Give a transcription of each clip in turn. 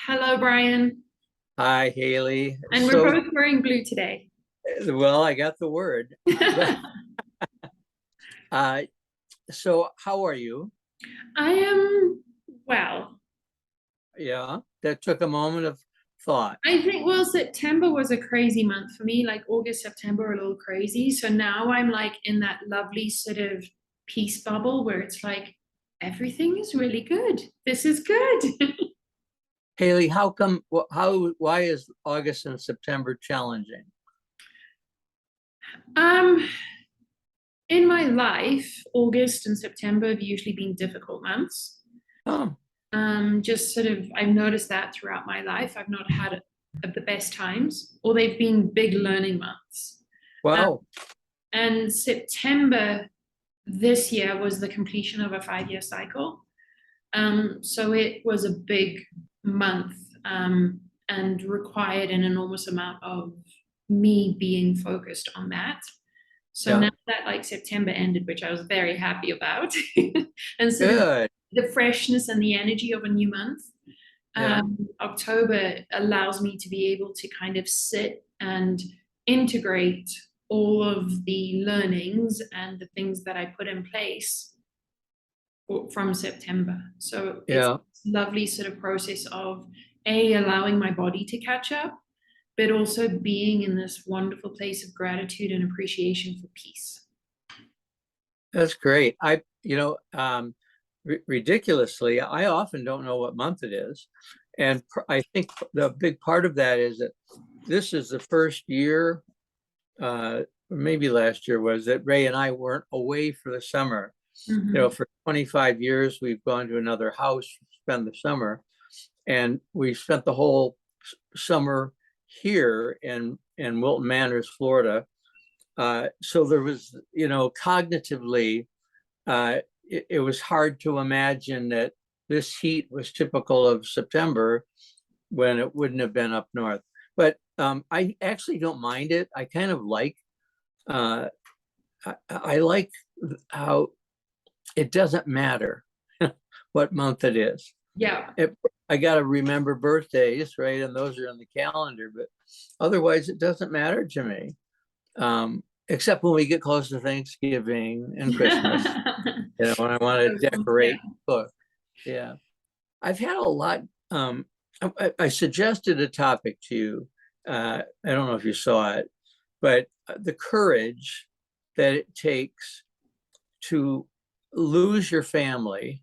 Hello, Brian. Hi, Haley. And we're both wearing blue today. Well, I got the word. But, uh, so how are you? I am, well, Yeah, that took a moment of thought. I think, well, September was a crazy month for me, like August, September were a little crazy. So now I'm like in that lovely sort of peace bubble where it's like, everything is really good. This is good. Haley, how come, why is August and September challenging? Um, in my life, August and September have usually been difficult months. Oh, Just sort of, I've noticed that throughout my life. I've not had the best times, or they've been big learning months. Um, wow. and September this year was the completion of a 5-year cycle. So it was a big month and required an enormous amount of me being focused on that. So Yeah, now that like September ended, which I was very happy about, and sort of good. the freshness and the energy of a new month, Yeah, October allows me to be able to kind of sit and integrate all of the learnings and the things that I put in place from September. So it's yeah, lovely sort of process of allowing my body to catch up, but also being in this wonderful place of gratitude and appreciation for peace. that's great. Ridiculously, I often don't know what month it is. And I think the big part of that is that this is the first year maybe last year was that Ray and I weren't away for the summer. Mm-hmm. For 25 years, we've gone to another house to spend the summer, and we spent the whole summer here in Wilton Manors, Florida. So there was, cognitively, it was hard to imagine that this heat was typical of September when it wouldn't have been up north. But I actually don't mind it. I kind of like uh, I like how it doesn't matter what month it is. Yeah. It, I got to remember birthdays, right? And those are in the calendar, but otherwise it doesn't matter to me. Except when we get close to Thanksgiving and Christmas, when I want to Yeah. decorate, cook. Yeah. I've had a lot. I suggested a topic to you. I don't know if you saw it, but the courage that it takes to lose your family,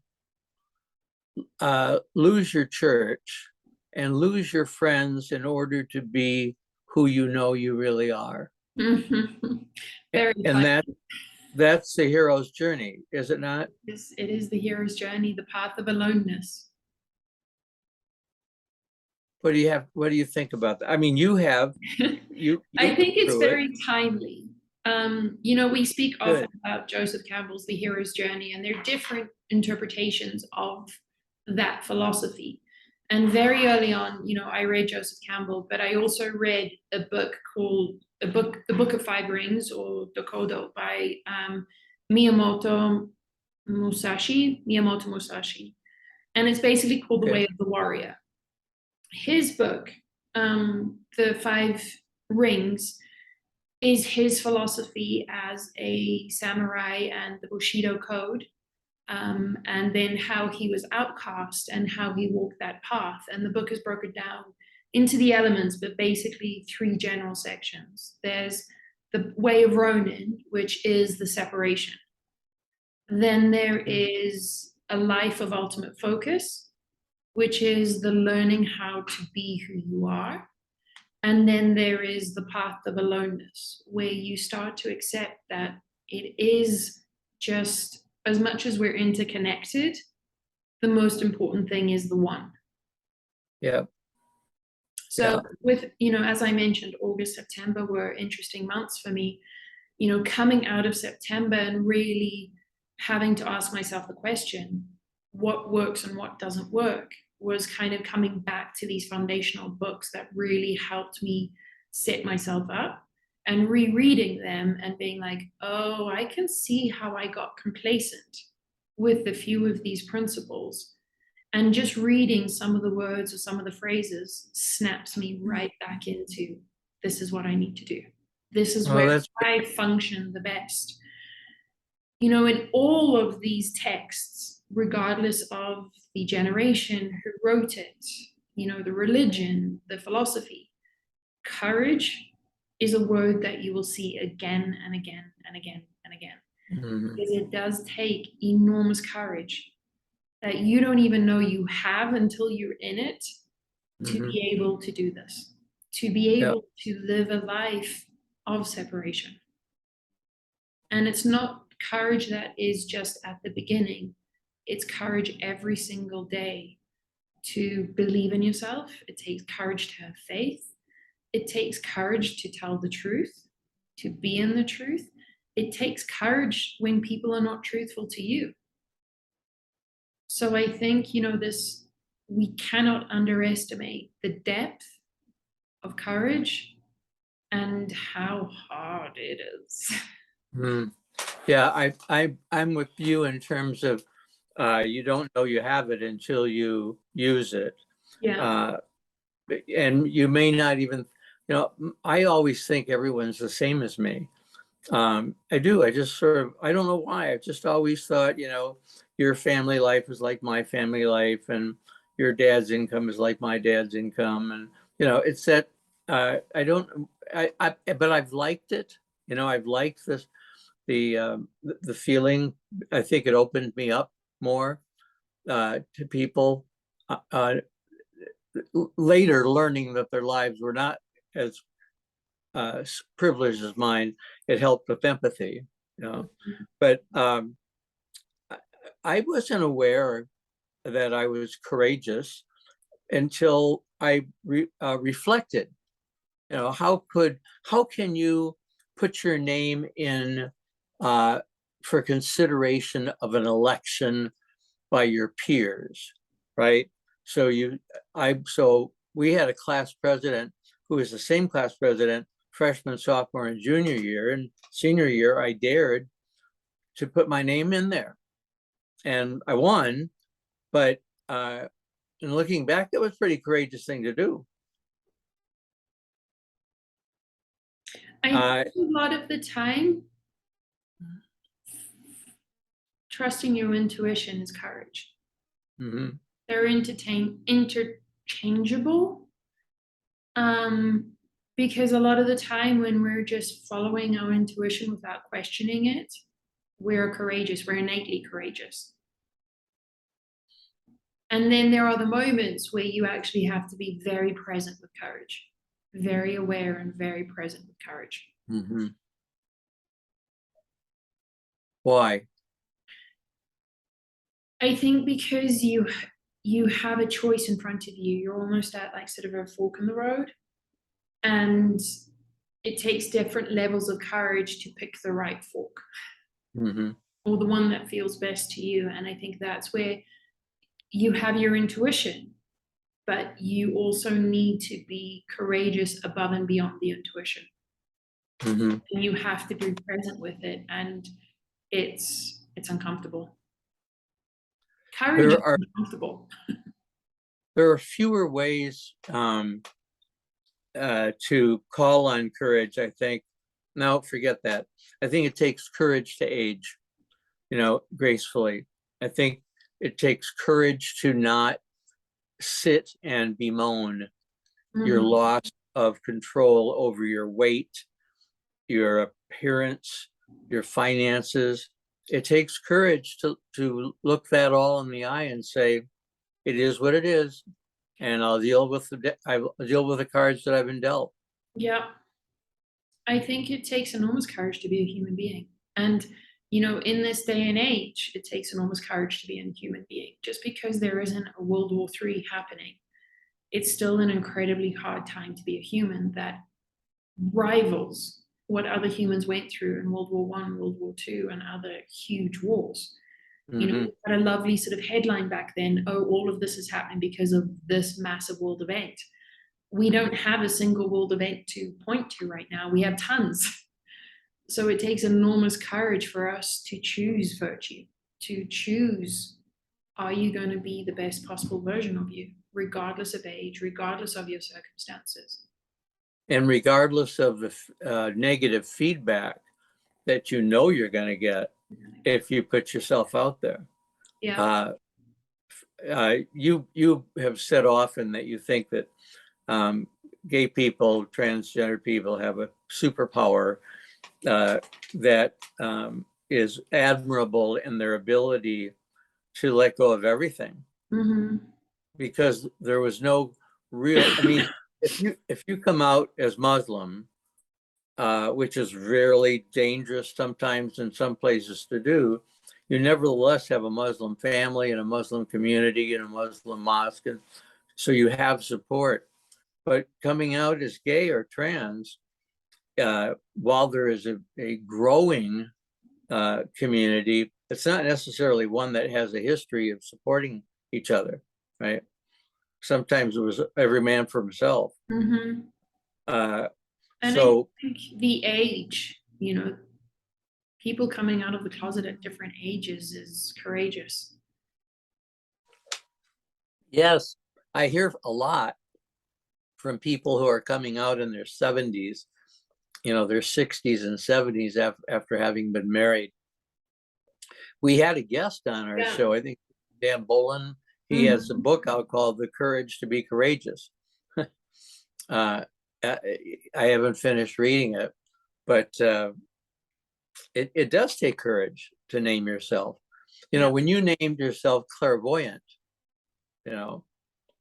lose your church, and lose your friends in order to be who you know you really are. Very And fun. that's the hero's journey, is it not? It is the hero's journey, the path of aloneness. What do you think about that? I mean, you I went think it's through it. very timely. We speak often Good. about Joseph Campbell's The Hero's Journey, and there are different interpretations of that philosophy. And very early on, I read Joseph Campbell, but I also read a book called The Book of Five Rings, or Dokodo, by Miyamoto Musashi. And it's basically called The Okay. Way of the Warrior. His book, The Five Rings, is his philosophy as a samurai and the Bushido Code, and then how he was outcast and how he walked that path. And the book is broken down into the elements, but basically three general sections. There's the way of Ronin, which is the separation. Then there is a life of ultimate focus, which is the learning how to be who you are. And then there is the path of aloneness, where you start to accept that it is just as much as we're interconnected, the most important thing is the one. Yeah. So, Yeah. as I mentioned, August, September were interesting months for me. Coming out of September and really having to ask myself the question, what works and what doesn't work, was kind of coming back to these foundational books that really helped me set myself up, and rereading them and being like, oh, I can see how I got complacent with a few of these principles. And just reading some of the words or some of the phrases snaps me right back into, this is what I need to do. This is Well, where that's I function the best. In all of these texts, regardless of the generation who wrote it, the religion, the philosophy, courage is a word that you will see again and again and again and again. mhm, Because it does take enormous courage that you don't even know you have until you're in it, to mhm. be able to do this, to be Yeah. able to live a life of separation. And it's not courage that is just at the beginning, it's courage every single day to believe in yourself. It takes courage to have faith. It takes courage to tell the truth, to be in the truth. It takes courage when people are not truthful to you. So I think, this, we cannot underestimate the depth of courage and how hard it is. Mm. Yeah, I'm with you in terms of you don't know you have it until you use it. Yeah. Uh, and you may not even, I always think everyone's the same as me. I do. I just sort of, I don't know why. I've just always thought, your family life is like my family life, and your dad's income is like my dad's income. And, it's that I don't, but I've liked it. I've liked this, the feeling. I think it opened me up more to people. Uh, Later learning that their lives were not as privileged as mine, it helped with empathy, you know. But I wasn't aware that I was courageous until I reflected. How can you put your name in uh, for consideration of an election by your peers, right? So so we had a class president who was the same class president freshman, sophomore, and junior year. And senior year, I dared to put my name in there, and I won. But in looking back, that was a pretty courageous thing to do. I think Uh, a lot of the time, trusting your intuition is courage. mhm, They're interchangeable. Um, because a lot of the time when we're just following our intuition without questioning it, we're courageous, we're innately courageous. And then there are the moments where you actually have to be very present with courage, very aware and very present with courage. mhm. Why? I think because you have a choice in front of you, you're almost at like sort of a fork in the road, and it takes different levels of courage to pick the right fork, Mhm, or the one that feels best to you. And I think that's where you have your intuition, but you also need to be courageous above and beyond the intuition. mhm. And you have to be present with it, and it's uncomfortable. Courage is There are uncomfortable. there are fewer ways to call on courage, I think. No, forget that. I think it takes courage to age, gracefully. I think it takes courage to not sit and bemoan your Mhm. loss of control over your weight, your appearance, your finances. It takes courage to look that all in the eye and say, it is what it is, and I'll deal with the cards that I've been dealt. Yeah, I think it takes enormous courage to be a human being. And, in this day and age, it takes enormous courage to be a human being. Just because there isn't a World War III happening, it's still an incredibly hard time to be a human that rivals what other humans went through in World War One, World War Two, and other huge wars. Mm-hmm. We had a lovely sort of headline back then, oh, all of this is happening because of this massive world event. We don't have a single world event to point to right now. We have tons. So it takes enormous courage for us to choose virtue, to choose are you going to be the best possible version of you, regardless of age, regardless of your circumstances? And regardless of the negative feedback that you know you're going to get if you put yourself out there. Yeah. You have said often that you think that gay people, transgender people have a superpower that is admirable in their ability to let go of everything, Mm-hmm. because there was no real, I mean, if you come out as Muslim, which is really dangerous sometimes in some places to do, you nevertheless have a Muslim family and a Muslim community and a Muslim mosque, and so you have support. But coming out as gay or trans, while there is a growing community, it's not necessarily one that has a history of supporting each other, right? Sometimes it was every man for himself. Mm-hmm. Uh, And I so think the age, people coming out of the closet at different ages is courageous. yes, I hear a lot from people who are coming out in their 70s, their 60s and 70s after having been married. We had a guest on our Yeah. show, I think Dan Bolin. He has a book out called The Courage to Be Courageous. I haven't finished reading it, but it does take courage to name yourself. When you named yourself clairvoyant,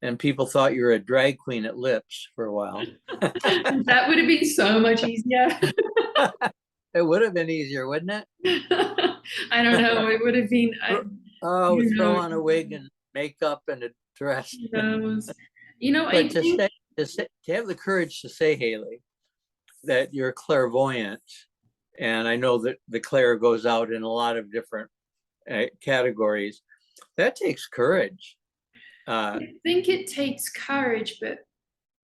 and people thought you were a drag queen at Lips for a while. That would have been so much easier. It would have been easier, wouldn't it? I don't know. It would have been. Throw on a wig and makeup and a dress. Knows. But I think to have the courage to say, Hayley, that you're clairvoyant, and I know that the clair goes out in a lot of different categories, that takes courage. I think it takes courage, but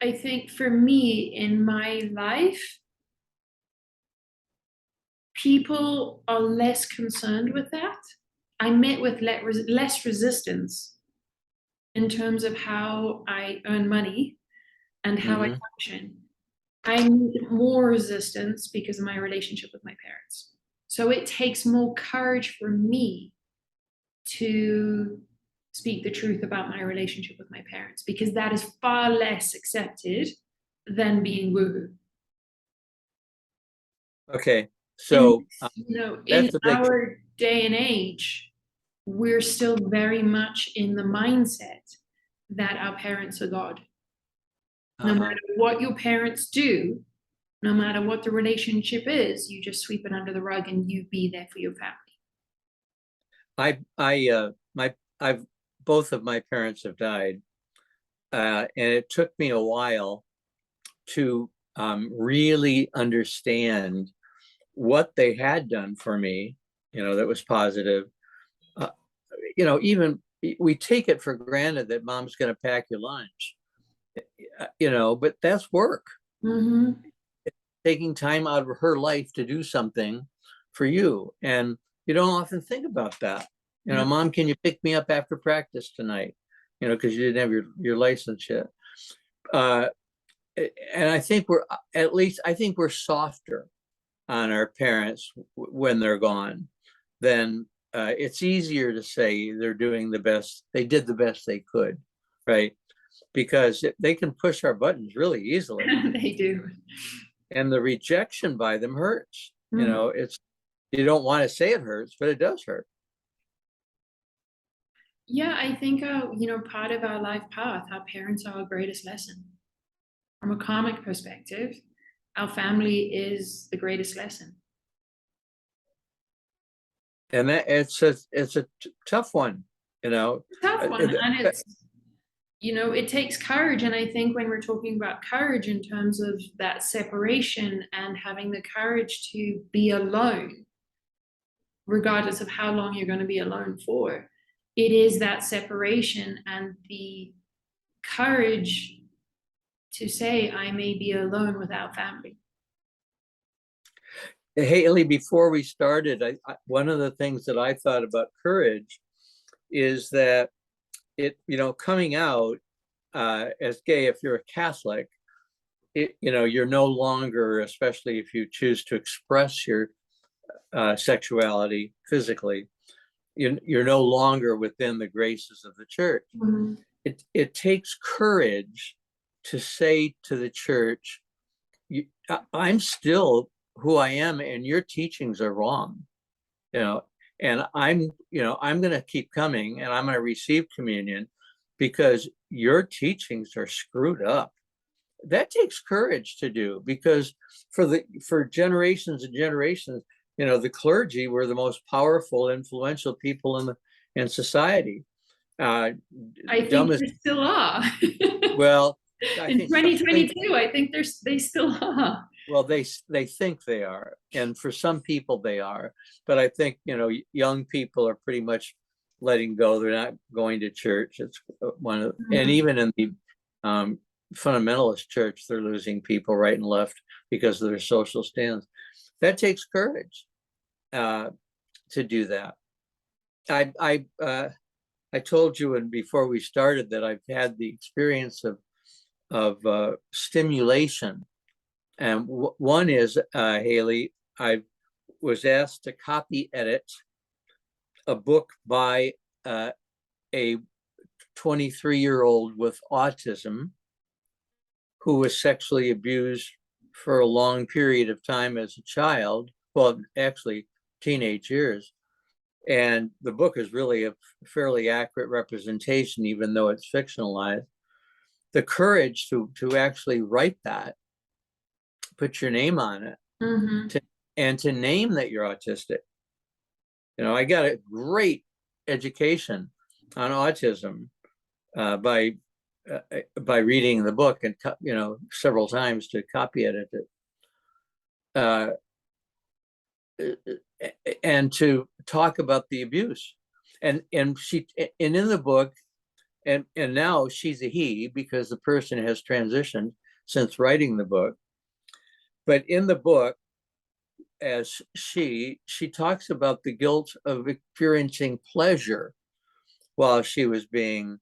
I think for me in my life, people are less concerned with that. I met with less resistance in terms of how I earn money and how I function. I need more resistance because of my relationship with my parents. So it takes more courage for me to speak the truth about my relationship with my parents, because that is far less accepted than being woohoo. Okay, so in our day and age, we're still very much in the mindset that our parents are God. No matter what your parents do, no matter what the relationship is, you just sweep it under the rug and you be there for your family. I've both of my parents have died, and it took me a while to really understand what they had done for me, that was positive. Even we take it for granted that mom's going to pack your lunch, but that's work. Mm-hmm. Taking time out of her life to do something for you. And you don't often think about that. Mom, can you pick me up after practice tonight? Because you didn't have your license yet. And I think we're softer on our parents when they're gone. Then it's easier to say they're doing the best. They did the best they could, right? Because they can push our buttons really easily. They do. And the rejection by them hurts. It's, you don't want to say it hurts, but it does hurt. Yeah, I think part of our life path, our parents are our greatest lesson. From a karmic perspective, our family is the greatest lesson. And that it's a tough one, tough one, and it's it takes courage. And I think when we're talking about courage in terms of that separation and having the courage to be alone, regardless of how long you're going to be alone for, it is that separation and the courage to say, I may be alone without family. Hayley, before we started, one of the things that I thought about courage is that coming out as gay, if you're a Catholic, you're no longer, especially if you choose to express your sexuality physically, you're no longer within the graces of the church. Mm-hmm. It takes courage to say to the church, I'm still who I am, and your teachings are wrong, and I'm going to keep coming, and I'm going to receive communion because your teachings are screwed up. That takes courage to do, because for generations and generations, the clergy were the most powerful, influential people in society. I think they still are. Well, in 2022, I think they still are. Well, they think they are, and for some people they are, but I think young people are pretty much letting go. They're not going to church. It's one of, and even in the fundamentalist church, they're losing people right and left because of their social stands. That takes courage to do that. I told you, and before we started, that I've had the experience of stimulation. And one is, Hayley, I was asked to copy edit a book by a 23-year-old with autism who was sexually abused for a long period of time as a child, well, actually teenage years. And the book is really a fairly accurate representation, even though it's fictionalized. The courage to actually write that, put your name on it, and to name that you're autistic. I got a great education on autism by reading the book, and several times to copy edit it, and to talk about the abuse, and in the book, and now she's a he because the person has transitioned since writing the book. But in the book, as she talks about the guilt of experiencing pleasure while she was being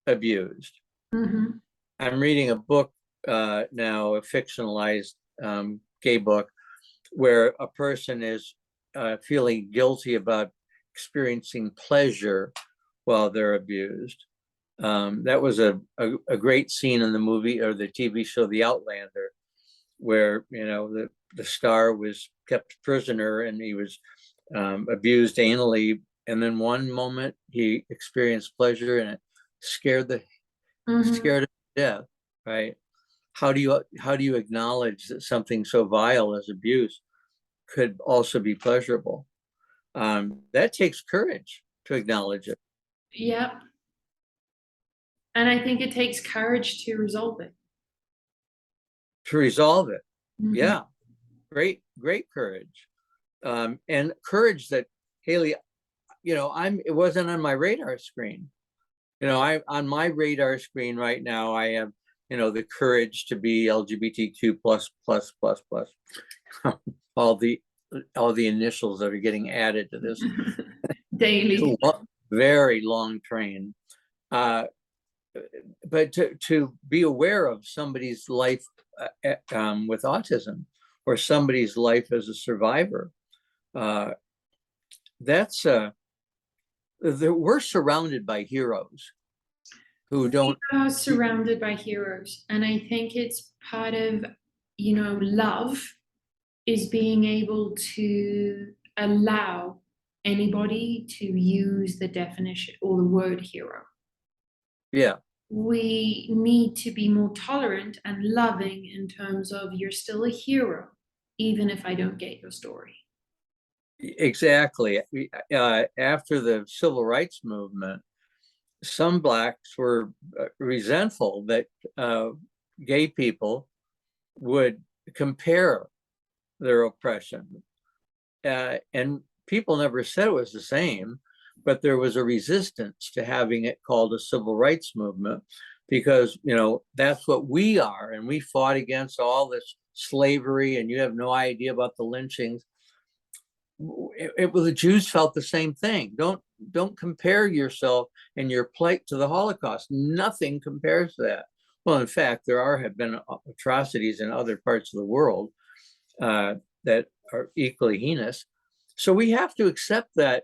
abused. I'm reading a book now, a fictionalized gay book, where a person is feeling guilty about experiencing pleasure while they're abused. That was a great scene in the movie or the TV show The Outlander, where the star was kept prisoner and he was abused anally, and then one moment he experienced pleasure and it scared him to death. Right? How do you acknowledge that something so vile as abuse could also be pleasurable? That takes courage to acknowledge it. Yep. And I think it takes courage to resolve it. Yeah, great courage, and courage that, Hayley, it wasn't on my radar screen. On my radar screen right now, I have the courage to be LGBTQ plus all the initials that are getting added to this daily, very long train. But to be aware of somebody's life with autism, or somebody's life as a survivor, we're surrounded by heroes who don't. We are surrounded by heroes, and I think it's part of love is being able to allow anybody to use the definition or the word hero. Yeah. We need to be more tolerant and loving in terms of you're still a hero, even if I don't get your story. Exactly. After the civil rights movement, some Blacks were resentful that gay people would compare their oppression. And people never said it was the same, but there was a resistance to having it called a civil rights movement, because that's what we are, and we fought against all this slavery, and you have no idea about the lynchings. The Jews felt the same thing. don't compare yourself and your plight to the Holocaust. Nothing compares to that. Well, in fact, have been atrocities in other parts of the world that are equally heinous. So we have to accept that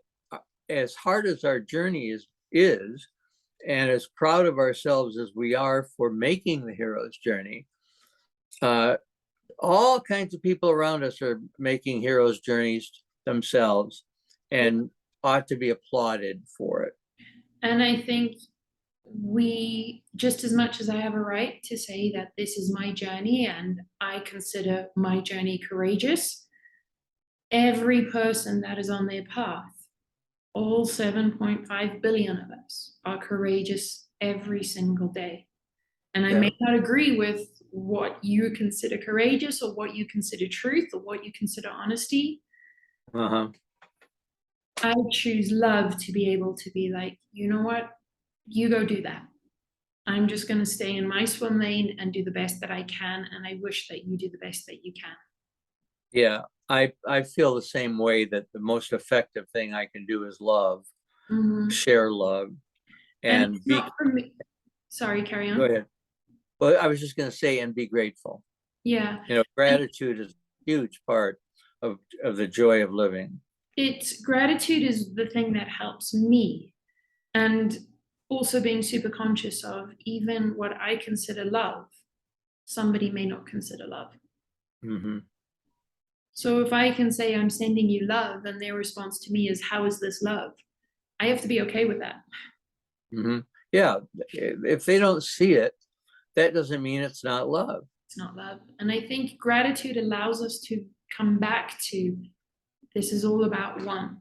as hard as our journey is, and as proud of ourselves as we are for making the hero's journey, all kinds of people around us are making hero's journeys themselves and ought to be applauded for it. And I think we, just as much as I have a right to say that this is my journey and I consider my journey courageous, every person that is on their path, all 7.5 billion of us, are courageous every single day. And I may not agree with what you consider courageous or what you consider truth or what you consider honesty. I choose love to be able to be like, you know what? You go do that. I'm just going to stay in my swim lane and do the best that I can. And I wish that you do the best that you can. Yeah, I feel the same way, that the most effective thing I can do is love, share love, and be. Not for me. Sorry, carry on. Go ahead. Well, I was just going to say, and be grateful. Yeah. Gratitude is a huge part of the joy of living. Gratitude is the thing that helps me. And also being super conscious of even what I consider love, somebody may not consider love. So if I can say I'm sending you love and their response to me is, how is this love? I have to be okay with that. Yeah, if they don't see it, that doesn't mean it's not love. It's not love. And I think gratitude allows us to come back to, this is all about one.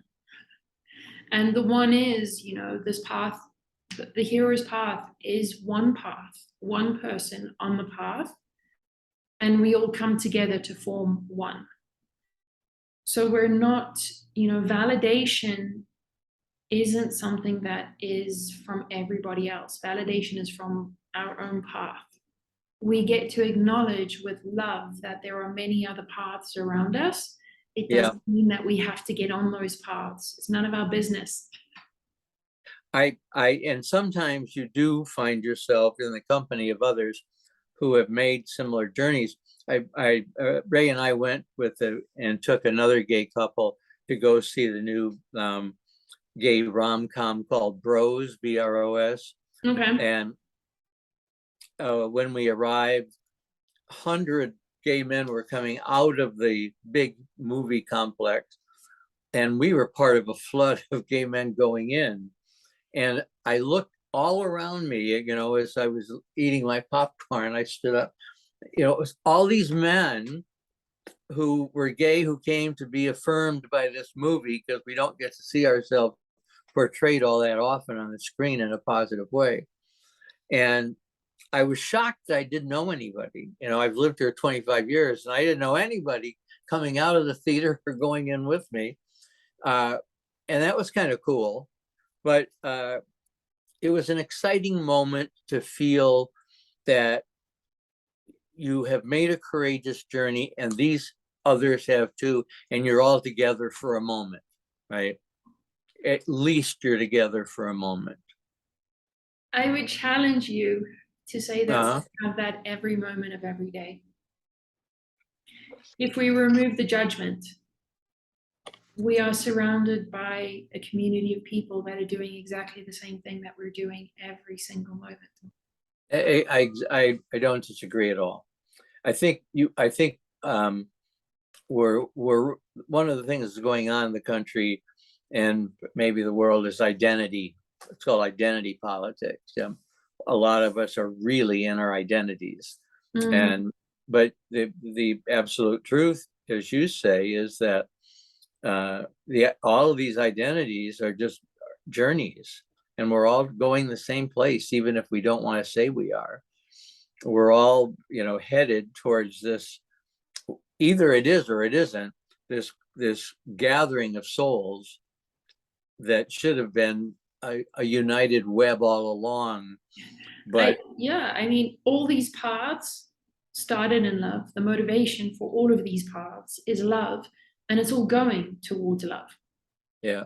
And the one is, this path, the hero's path is one path, one person on the path, and we all come together to form one. So we're not, validation isn't something that is from everybody else. Validation is from our own path. We get to acknowledge with love that there are many other paths around us. It doesn't mean that we have to get on those paths. It's none of our business. And sometimes you do find yourself in the company of others who have made similar journeys. Ray and I went and took another gay couple to go see the new gay rom-com called Bros, B-R-O-S. Okay. And when we arrived, 100 gay men were coming out of the big movie complex, and we were part of a flood of gay men going in. And I looked all around me, as I was eating my popcorn. I stood up. It was all these men who were gay, who came to be affirmed by this movie, because we don't get to see ourselves portrayed all that often on the screen in a positive way. And I was shocked that I didn't know anybody. I've lived here 25 years and I didn't know anybody coming out of the theater or going in with me. And that was kind of cool. But it was an exciting moment to feel that you have made a courageous journey and these others have too, and you're all together for a moment, right? At least you're together for a moment. I would challenge you to say that we have that every moment of every day. If we remove the judgment, we are surrounded by a community of people that are doing exactly the same thing that we're doing every single moment. I don't disagree at all. I think we're one of the things that's going on in the country and maybe the world is identity. It's called identity politics. A lot of us are really in our identities. But the absolute truth, as you say, is that all of these identities are just journeys, and we're all going the same place, even if we don't want to say we are. We're all, headed towards this. Either it is or it isn't. This gathering of souls that should have been a united web all along. But all these paths started in love. The motivation for all of these paths is love, and it's all going towards love. Yeah.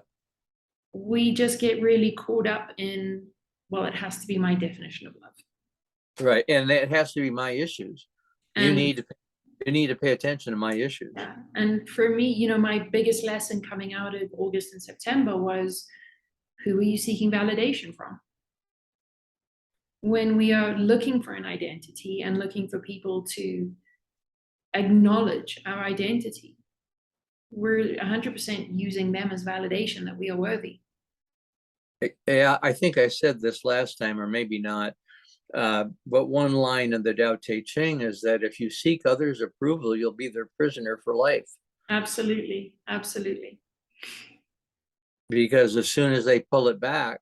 we just get really caught up in, well, it has to be my definition of love. Right. And it has to be my issues. You And need to pay attention to my issues. yeah, and for me, you know, my biggest lesson coming out of August and September was, who are you seeking validation from? When we are looking for an identity and looking for people to acknowledge our identity, we're 100% using them as validation that we are worthy. Yeah, I think I said this last time, or maybe not. But one line in the Tao Te Ching is that if you seek others' approval, you'll be their prisoner for life. Absolutely, absolutely. Because as soon as they pull it back,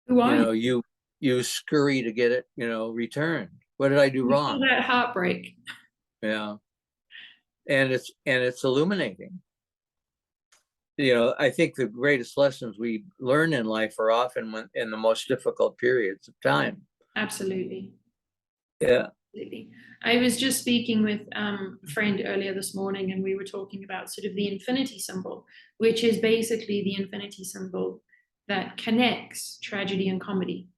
Who are you? You scurry to get it, returned. What did I do You feel wrong? that heartbreak. Yeah. And it's illuminating. I think the greatest lessons we learn in life are often when in the most difficult periods of time. Absolutely. Yeah. Absolutely. I was just speaking with a friend earlier this morning, and we were talking about sort of the infinity symbol, which is basically the infinity symbol that connects tragedy and comedy.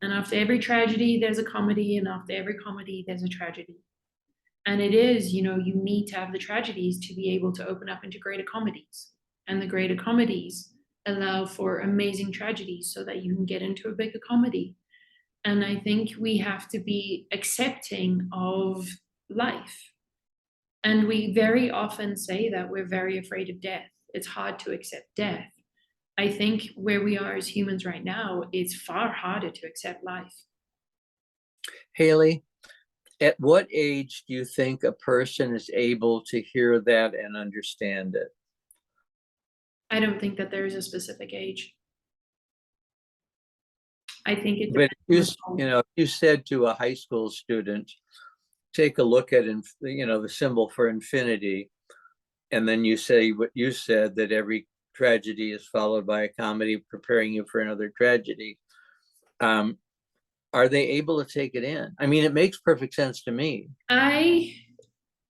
And after every tragedy, there's a comedy, and after every comedy, there's a tragedy. And it is, you need to have the tragedies to be able to open up into greater comedies. And the greater comedies allow for amazing tragedies so that you can get into a bigger comedy. And I think we have to be accepting of life. And we very often say that we're very afraid of death. It's hard to accept death. I think where we are as humans right now, it's far harder to accept life. Hayley, at what age do you think a person is able to hear that and understand it? I don't think that there is a specific age. I think it But depends if you said to a high school student, take a look at the symbol for infinity, and then you say what you said, that every tragedy is followed by a comedy preparing you for another tragedy. Are they able to take it in? I mean, it makes perfect sense to me.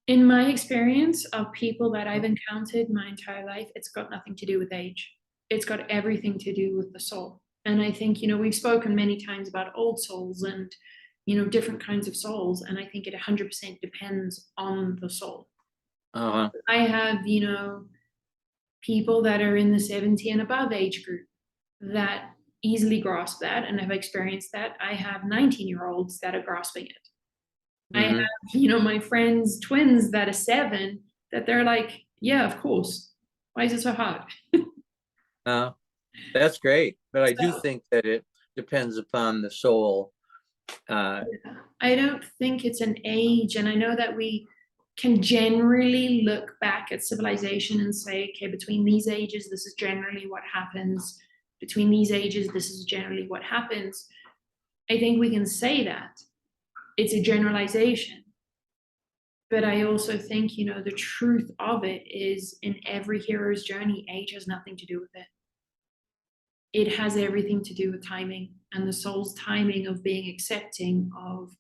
in my experience of people that I've encountered my entire life, it's got nothing to do with age. It's got everything to do with the soul. And I think, we've spoken many times about old souls and, different kinds of souls. And I think it 100% depends on the soul. Uh-huh. I have, people that are in the 70 and above age group that easily grasp that and have experienced that. I have 19-year-olds that are grasping it. I have, my friends, twins that are 7, that they're like, yeah, of course. Why is it so hard? That's great. But I do So, think that it depends upon the soul. I don't think it's an age. And I know that we can generally look back at civilization and say, okay, between these ages, this is generally what happens. Between these ages, this is generally what happens. I think we can say that. It's a generalization. But I also think, the truth of it is, in every hero's journey, age has nothing to do with it. It has everything to do with timing and the soul's timing of being accepting of,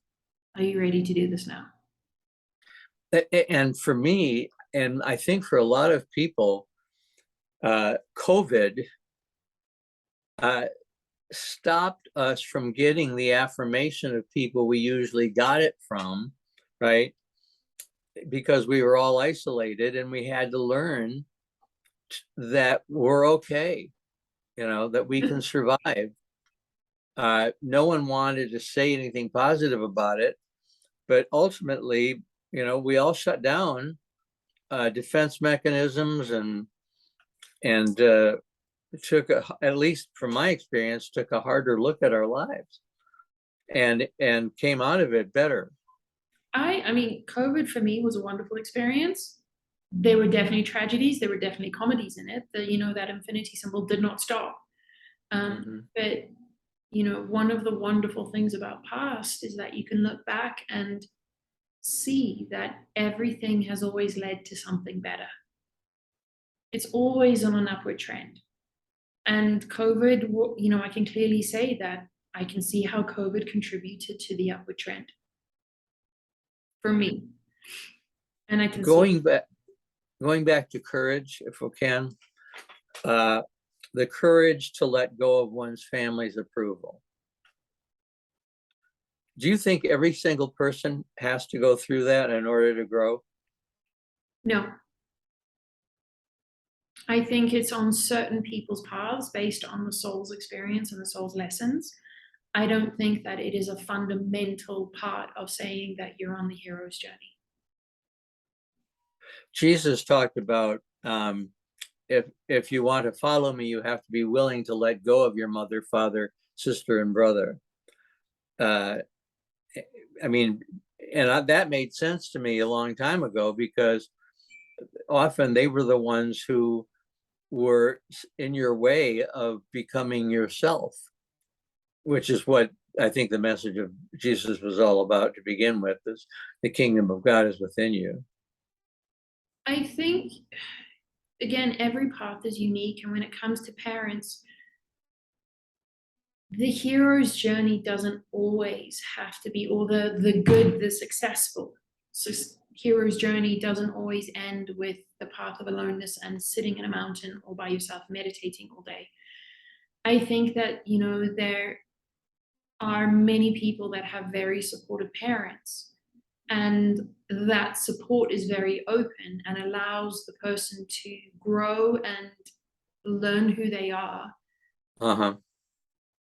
are you ready to do this now? And for me, and I think for a lot of people, COVID stopped us from getting the affirmation of people we usually got it from, right? Because we were all isolated and we had to learn that we're okay, that we can survive. No one wanted to say anything positive about it, but ultimately, we all shut down defense mechanisms and took at least from my experience, took a harder look at our lives and came out of it better. I mean, COVID for me was a wonderful experience. There were definitely tragedies, there were definitely comedies in it. That infinity symbol did not stop. But one of the wonderful things about past is that you can look back and see that everything has always led to something better. It's always on an upward trend. And COVID, I can clearly say that I can see how COVID contributed to the upward trend for me. And I can going back to courage, if we can. the courage to let go of one's family's approval. Do you think every single person has to go through that in order to grow? No. I think it's on certain people's paths based on the soul's experience and the soul's lessons. I don't think that it is a fundamental part of saying that you're on the hero's journey. Jesus talked about if you want to follow me, you have to be willing to let go of your mother, father, sister, and brother. I mean, and that made sense to me a long time ago, because often they were the ones who were in your way of becoming yourself, which is what I think the message of Jesus was all about to begin with, is the kingdom of God is within you. I think, again, every path is unique. And when it comes to parents, the hero's journey doesn't always have to be, or the good, the successful. So hero's journey doesn't always end with the path of aloneness and sitting in a mountain or by yourself meditating all day. I think that, you know, there are many people that have very supportive parents, and that support is very open and allows the person to grow and learn who they are.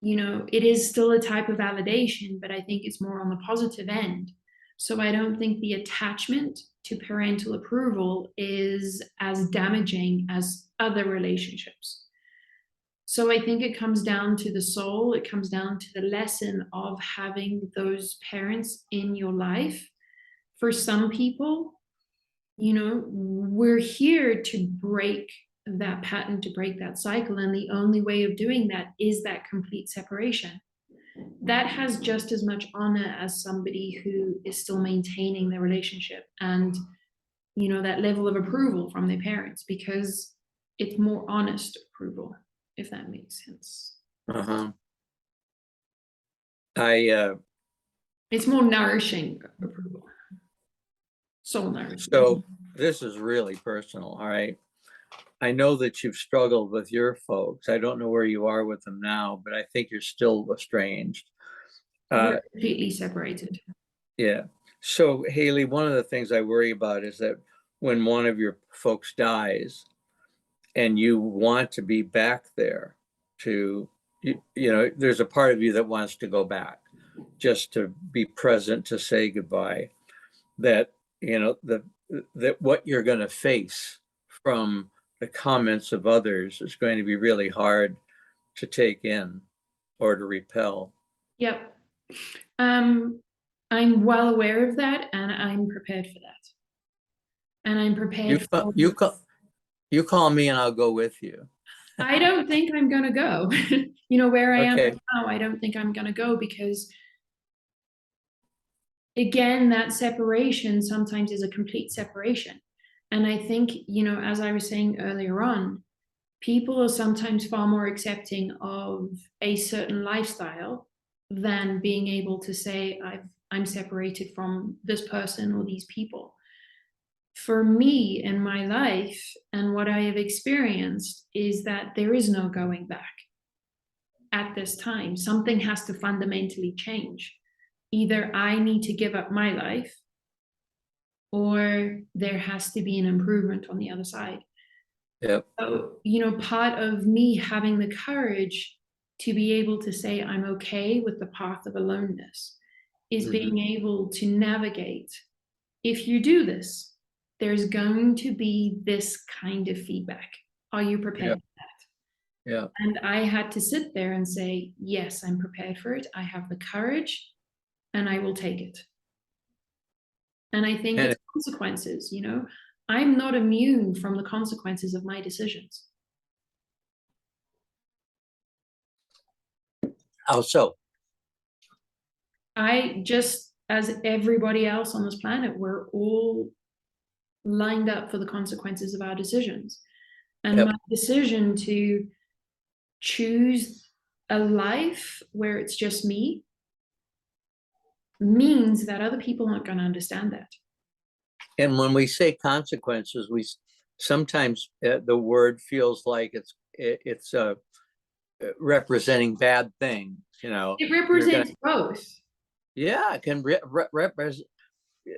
You know, it is still a type of validation, but I think it's more on the positive end. So I don't think the attachment to parental approval is as damaging as other relationships. So I think it comes down to the soul. It comes down to the lesson of having those parents in your life. For some people, you know, we're here to break that pattern, to break that cycle. And the only way of doing that is that complete separation. That has just as much honor as somebody who is still maintaining their relationship and, you know, that level of approval from their parents, because it's more honest approval, if that makes sense. It's more nourishing approval. Soul nourishing. So this is really personal, all right? I know that you've struggled with your folks. I don't know where you are with them now, but I think you're still estranged. We're completely separated. Yeah. So Hayley, one of the things I worry about is that when one of your folks dies and you want to be back there to, you know, there's a part of you that wants to go back just to be present, to say goodbye, that, you know, that what you're going to face from the comments of others is going to be really hard to take in or to repel. Yep. I'm well aware of that, and I'm prepared for that. And I'm prepared for you call me and I'll go with you. I don't think I'm gonna go. You know, where I am Okay. now, I don't think I'm gonna go, because again, that separation sometimes is a complete separation. And I think, you know, as I was saying earlier on, people are sometimes far more accepting of a certain lifestyle than being able to say, I'm separated from this person or these people. For me in my life, and what I have experienced, is that there is no going back at this time. Something has to fundamentally change. Either I need to give up my life, or there has to be an improvement on the other side. Yep. So, you know, part of me having the courage to be able to say I'm okay with the path of aloneness is being able to navigate. If you do this, there's going to be this kind of feedback. Are you prepared for that? Yeah. And I had to sit there and say, yes, I'm prepared for it. I have the courage, and I will take it. And I think it's consequences, you know. I'm not immune from the consequences of my decisions. How so? I just, as everybody else on this planet, we're all lined up for the consequences of our decisions. And my decision to choose a life where it's just me means that other people aren't going to understand that. And when we say consequences, we sometimes the word feels like it's representing bad things, you know. It You're gonna, represents both. yeah, it can represent,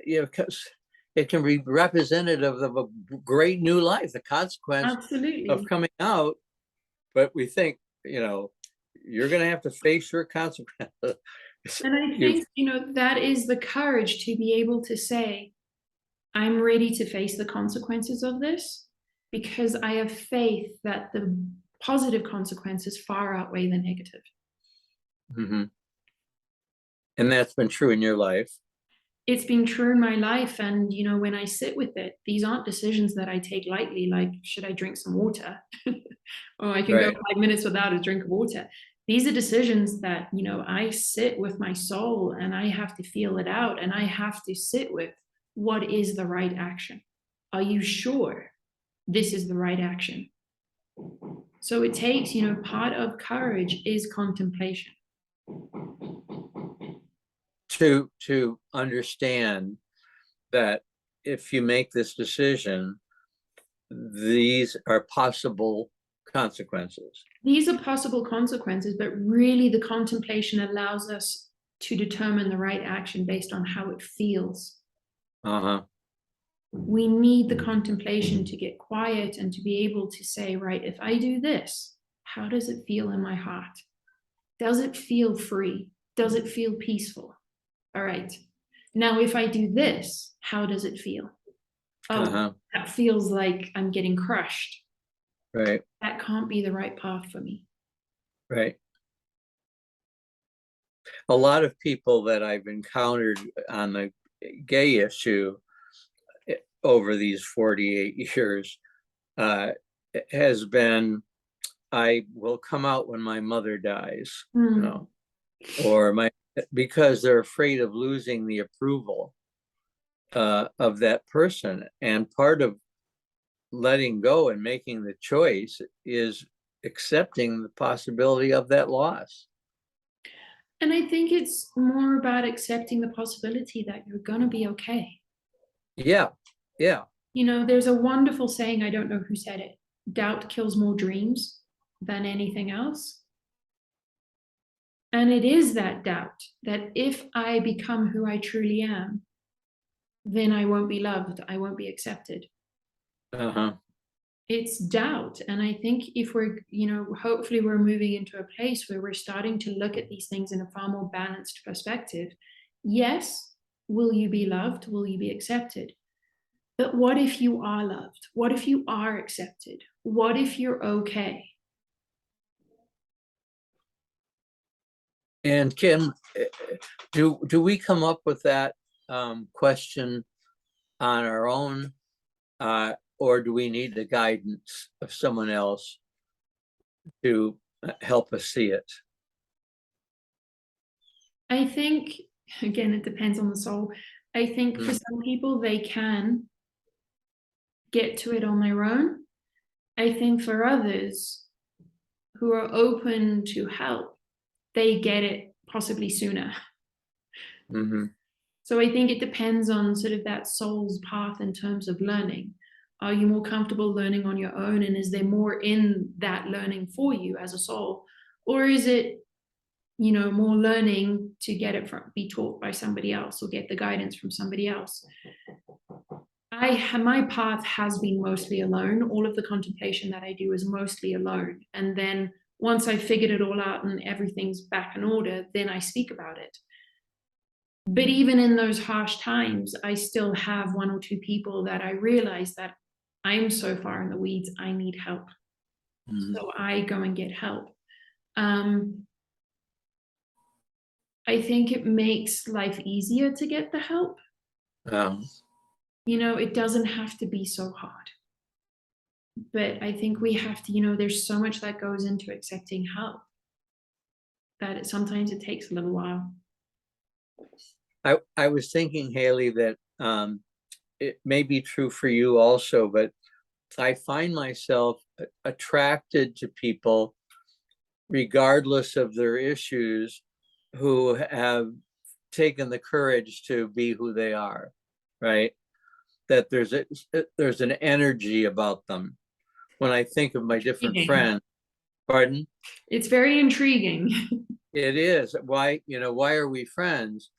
you know, 'cause it can be representative of a great new life, the consequence of Absolutely. coming out. But we think, you know, you're gonna have to face your consequences. And I You've think, that is the courage to be able to say, I'm ready to face the consequences of this because I have faith that the positive consequences far outweigh the negative. Mhm. And that's been true in your life. It's been true in my life. And, when I sit with it, these aren't decisions that I take lightly, like, should I drink some water? Or I can go Right. 5 minutes without a drink of water. These are decisions that, I sit with my soul and I have to feel it out and I have to sit with what is the right action. Are you sure this is the right action? So it takes, part of courage is contemplation. To understand that if you make this decision, these are possible consequences. These are possible consequences, but really the contemplation allows us to determine the right action based on how it feels. Uh-huh. We need the contemplation to get quiet and to be able to say, right, if I do this, how does it feel in my heart? Does it feel free? Does it feel peaceful? All right. Now, if I do this, how does it feel? Oh, Uh-huh. that feels like I'm getting crushed. Right. That can't be the right path for me. Right. A lot of people that I've encountered on the gay issue over these 48 years has been, I will come out when my mother dies, you know, or because they're afraid of losing the approval of that person. And part of letting go and making the choice is accepting the possibility of that loss. And I think it's more about accepting the possibility that you're going to be okay. Yeah. Yeah. There's a wonderful saying, I don't know who said it, doubt kills more dreams than anything else. And it is that doubt that if I become who I truly am, then I won't be loved, I won't be accepted. Uh-huh. It's doubt. And I think if we're, hopefully we're moving into a place where we're starting to look at these things in a far more balanced perspective. Yes, will you be loved? Will you be accepted? But what if you are loved? What if you are accepted? What if you're okay? And Kim, do we come up with that question on our own, or do we need the guidance of someone else to help us see it? I think, again, it depends on the soul. I think for some people, they can get to it on their own. I think for others who are open to help, they get it possibly sooner. Mm-hmm. So I think it depends on sort of that soul's path in terms of learning. Are you more comfortable learning on your own? And is there more in that learning for you as a soul? Or is it, more learning to get it from, be taught by somebody else or get the guidance from somebody else? My path has been mostly alone. All of the contemplation that I do is mostly alone. And then once I figured it all out and everything's back in order, then I speak about it. But even in those harsh times, I still have one or two people that I realize that I'm so far in the weeds, I need help. Mm-hmm. So I go and get help. I think it makes life easier to get the help. It doesn't have to be so hard. But I think we have to, there's so much that goes into accepting help that sometimes it takes a little while. I was thinking, Hayley, that it may be true for you also, but I find myself attracted to people, regardless of their issues, who have taken the courage to be who they are, right? That there's an energy about them. When I think of my different friends, Pardon? It's very intriguing. It is. Why are we friends?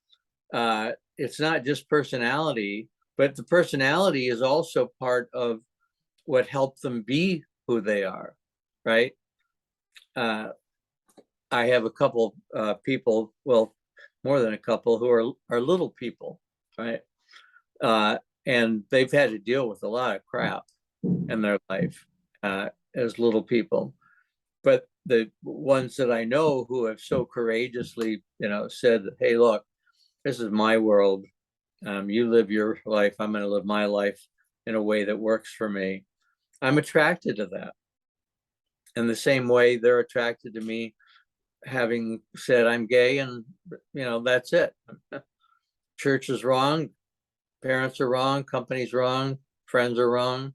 It's not just personality, but the personality is also part of what helped them be who they are, right? Uh, I have a couple people, well, more than a couple, who are little people, right? And they've had to deal with a lot of crap in their life as little people. But the ones that I know who have so courageously, said, "Hey, look, this is my world. You live your life. I'm going to live my life in a way that works for me." I'm attracted to that. In the same way, they're attracted to me having said I'm gay, and that's it. Church is wrong, parents are wrong, company's wrong, friends are wrong.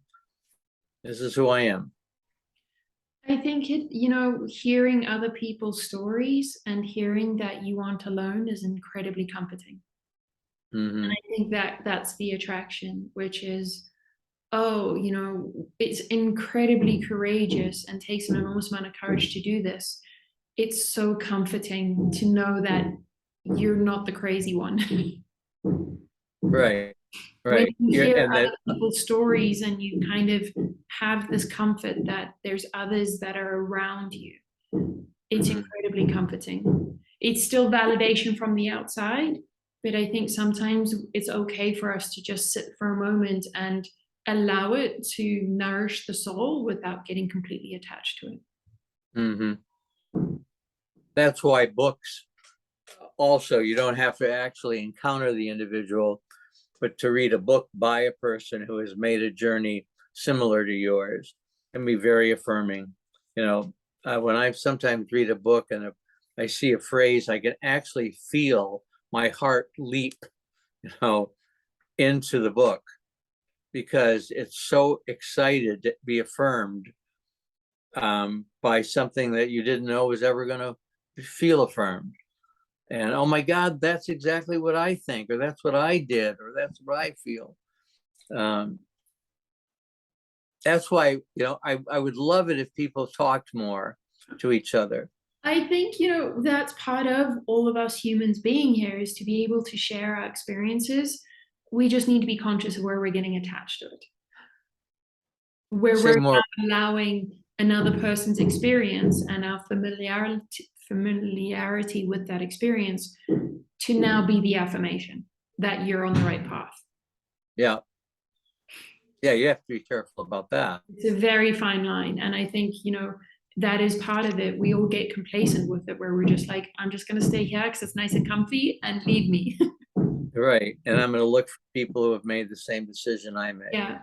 This is who I am. I think hearing other people's stories and hearing that you aren't alone is incredibly comforting. Mm-hmm. And I think that that's the attraction, which is, oh, it's incredibly courageous and takes an enormous amount of courage to do this. It's so comforting to know that you're not the crazy one. Right. When Right. you Yeah, hear and other that, people's stories and you kind of have this comfort that there's others that are around you, it's mhm. incredibly comforting. It's still validation from the outside, but I think sometimes it's okay for us to just sit for a moment and allow it to nourish the soul without getting completely attached to it. Mhm. That's why books also, you don't have to actually encounter the individual, but to read a book by a person who has made a journey similar to yours can be very affirming. When I sometimes read a book and I see a phrase, I can actually feel my heart leap, into the book because it's so excited to be affirmed by something that you didn't know was ever going to feel affirmed. And oh my God, that's exactly what I think, or that's what I did, or that's what I feel. Um, that's why, I would love it if people talked more to each other. I think, that's part of all of us humans being here is to be able to share our experiences. We just need to be conscious of where we're getting attached to it, where Say we're more. allowing another person's experience and our familiarity with that experience to now be the affirmation that you're on the right path. Yeah. Yeah, you have to be careful about that. It's a very fine line. And I think, that is part of it. We all get complacent with it where we're just like, I'm just going to stay here because it's nice and comfy and leave me. Right. And I'm going to look for people who have made the same decision I made. Yeah.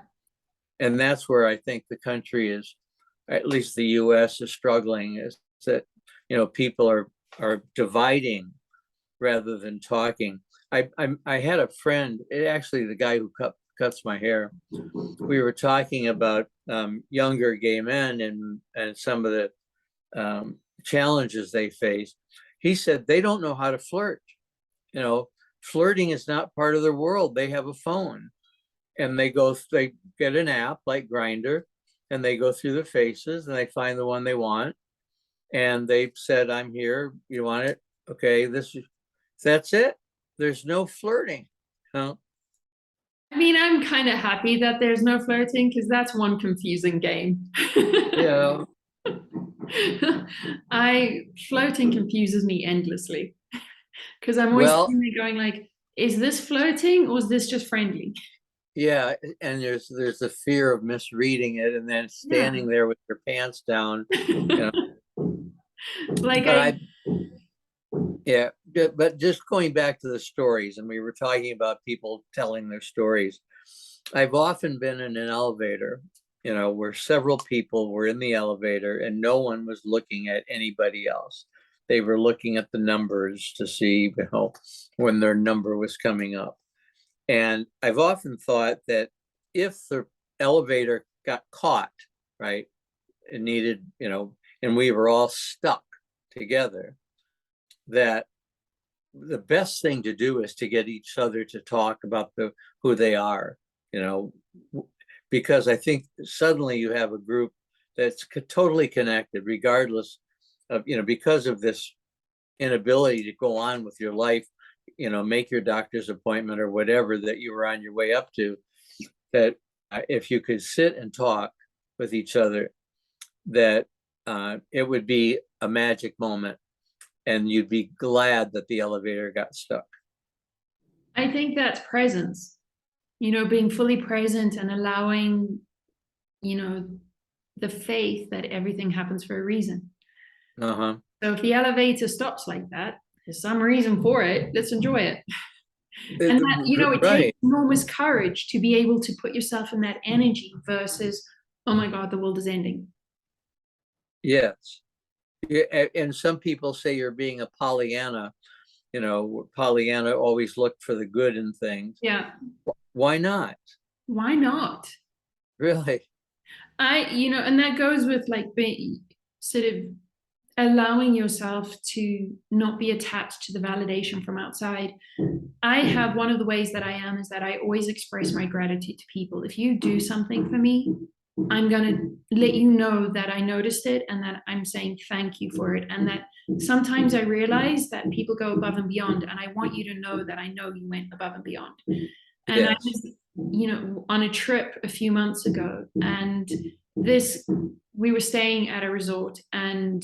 And that's where I think the country is, at least the US is struggling, is that, people are dividing rather than talking. I had a friend, actually the guy who cuts my hair. We were talking about younger gay men and some of the challenges they face. He said they don't know how to flirt. Flirting is not part of their world. They have a phone, and they get an app like Grindr, and they go through the faces and they find the one they want. And they said, "I'm here. You want it? Okay, that's it. There's no flirting." Huh? I mean, I'm kind of happy that there's no flirting because that's one confusing game. Yeah. Flirting confuses me endlessly because I'm always Well, sitting there going like, is this flirting or is this just friendly? yeah, and there's the fear of misreading it and then Yeah. standing there with your pants down. Like But yeah, but just going back to the stories, and we were talking about people telling their stories. I've often been in an elevator, where several people were in the elevator and no one was looking at anybody else. They were looking at the numbers to see, when their number was coming up. And I've often thought that if the elevator got caught, right, it needed, and we were all stuck together, that the best thing to do is to get each other to talk about who they are, because I think suddenly you have a group that's totally connected, regardless of, because of this inability to go on with your life, make your doctor's appointment or whatever that you were on your way up to, that if you could sit and talk with each other, that it would be a magic moment and you'd be glad that the elevator got stuck. I think that's presence, being fully present and allowing, the faith that everything happens for a reason. Uh-huh. So if the elevator stops like that, there's some reason for it. Let's enjoy it. And that, it Right. takes enormous courage to be able to put yourself in that energy versus, oh my God, the world is ending. Yes. Yeah, and some people say you're being a Pollyanna. Pollyanna always looked for the good in things. Yeah. Why not? Why not? Really? And that goes with like being sort of allowing yourself to not be attached to the validation from outside. I have one of the ways that I am is that I always express my gratitude to people. If you do something for me, I'm going to let you know that I noticed it and that I'm saying thank you for it. And that sometimes I realize that people go above and beyond. And I want you to know that I know you went above and beyond. And yes. I was, on a trip a few months ago, and we were staying at a resort and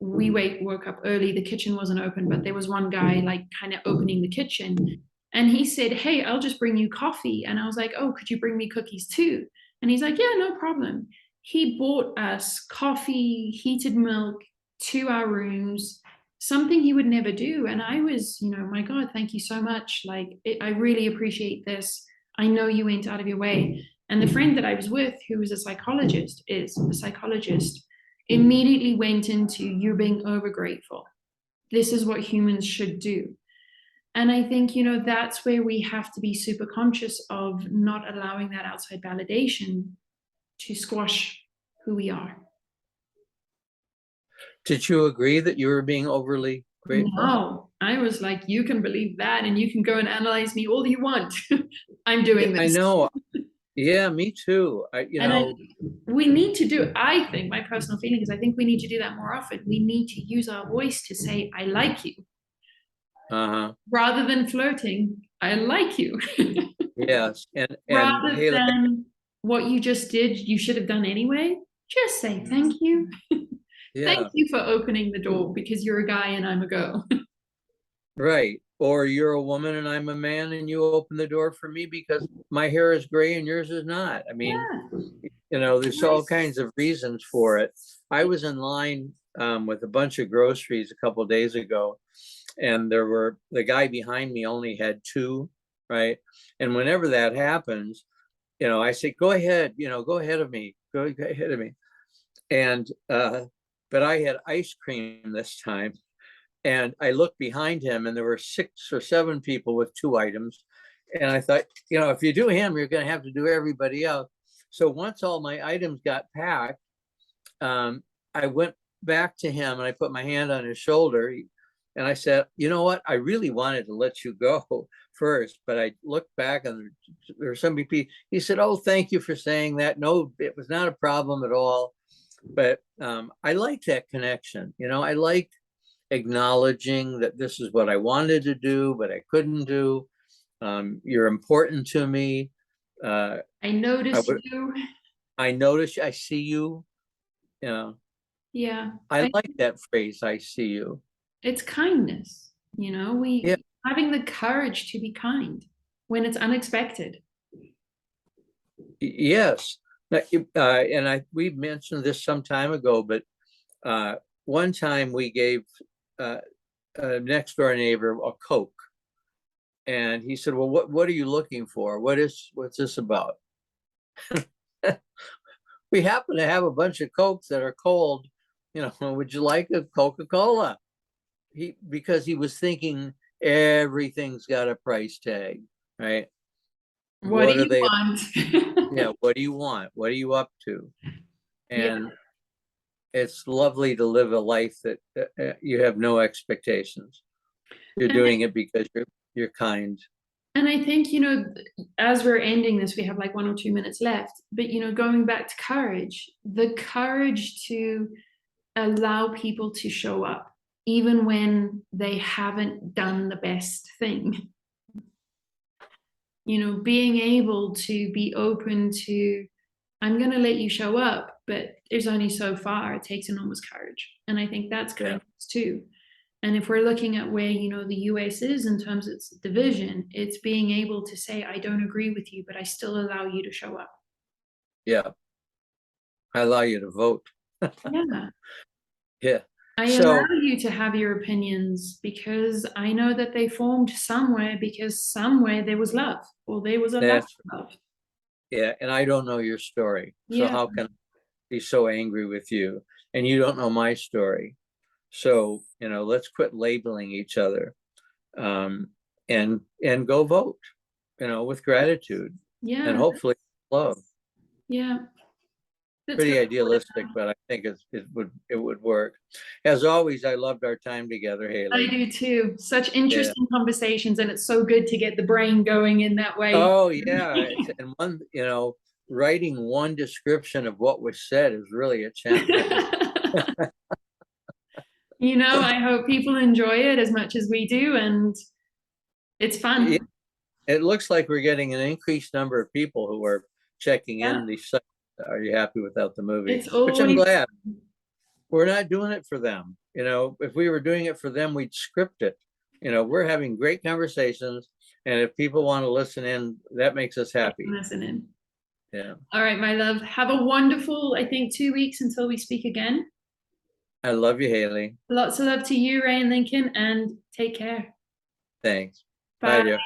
we woke up early. The kitchen wasn't open, but there was one guy like kind of opening the kitchen. And he said, "Hey, I'll just bring you coffee." And I was like, "Oh, could you bring me cookies too?" And he's like, "Yeah, no problem." He bought us coffee, heated milk to our rooms, something he would never do. And I was, my God, thank you so much. Like, I really appreciate this. I know you went out of your way. And the friend that I was with, who was a psychologist, immediately went into, "You're being overgrateful. This is what humans should do." And I think, that's where we have to be super conscious of not allowing that outside validation to squash who we are. Did you agree that you were being overly grateful? No, I was like, you can believe that and you can go and analyze me all you want. I'm doing this. I know. Yeah, me too. We need to do, I think, my personal feeling is I think we need to do that more often. We need to use our voice to say, "I like you." Uh-huh. Rather than flirting, "I like you." Yes. And rather Hayley, than what you just did, you should have done anyway. Just say thank you. yeah. Thank you for opening the door because you're a guy and I'm a girl. Right. Or you're a woman and I'm a man and you open the door for me because my hair is gray and yours is not. I mean, there's all kinds of reasons for it. I was in line with a bunch of groceries a couple of days ago, and the guy behind me only had two, right? And whenever that happens, I say, go ahead, go ahead of me, go ahead of me. And, but I had ice cream this time. And I looked behind him and there were 6 or 7 people with 2 items. And I thought, if you do him, you're going to have to do everybody else. So once all my items got packed, I went back to him and I put my hand on his shoulder and I said, "You know what? I really wanted to let you go first, but I looked back and there were some people." He said, "Oh, thank you for saying that. No, it was not a problem at all." But I like that connection. I like acknowledging that this is what I wanted to do, but I couldn't do. You're important to me. I noticed you. I notice, I see you. Yeah. I like that phrase, "I see you." It's kindness. Having the courage to be kind when it's unexpected. Yes. And we mentioned this some time ago, but one time we gave a next door neighbor a Coke. And he said, "Well, what are you looking for? What's this about?" We happen to have a bunch of Cokes that are cold. Would you like a Coca-Cola? Because he was thinking everything's got a price tag, right? What do you want? Yeah, what do you want? What are you up to? And it's lovely to live a life that you have no expectations. You're doing it because you're kind. And I think, as we're ending this, we have like 1 or 2 minutes left. But, going back to courage, the courage to allow people to show up, even when they haven't done the best thing. Being able to be open to, I'm going to let you show up, but there's only so far. It takes enormous courage. And I think that's Yeah. kindness too. And if we're looking at where, the US is in terms of its division, it's being able to say, I don't agree with you, but I still allow you to show up. Yeah. I allow you to vote. Yeah. Yeah. I So allow you to have your opinions because I know that they formed somewhere because somewhere there was love or there was a lack that's, of love. yeah. And I don't know your story. So Yeah. how can I be so angry with you? And you don't know my story. So, let's quit labeling each other, and go vote, with gratitude and Yeah. hopefully love. Yeah. That's Pretty really what it's idealistic, but I think it would work. As always, I loved our time together, I Hayley. do too. Such Yeah. interesting conversations, and it's so good to get the brain going in that way. Oh, yeah. And writing one description of what was said is really a challenge. I hope people enjoy it as much as we do, and it's fun. It looks like we're getting an increased number of people who are checking Yeah, in the site. Are you happy without the movie? it's Which I'm always, glad. We're not doing it for them. If we were doing it for them, we'd script it. We're having great conversations, and if people want to listen in, that makes us happy. listening. Yeah. All right, my love. Have a wonderful, I think, 2 weeks until we speak again. I love you, Hayley. Lots of love to you, Ray and Lincoln, and take care. Thanks. Bye, Bye. dear.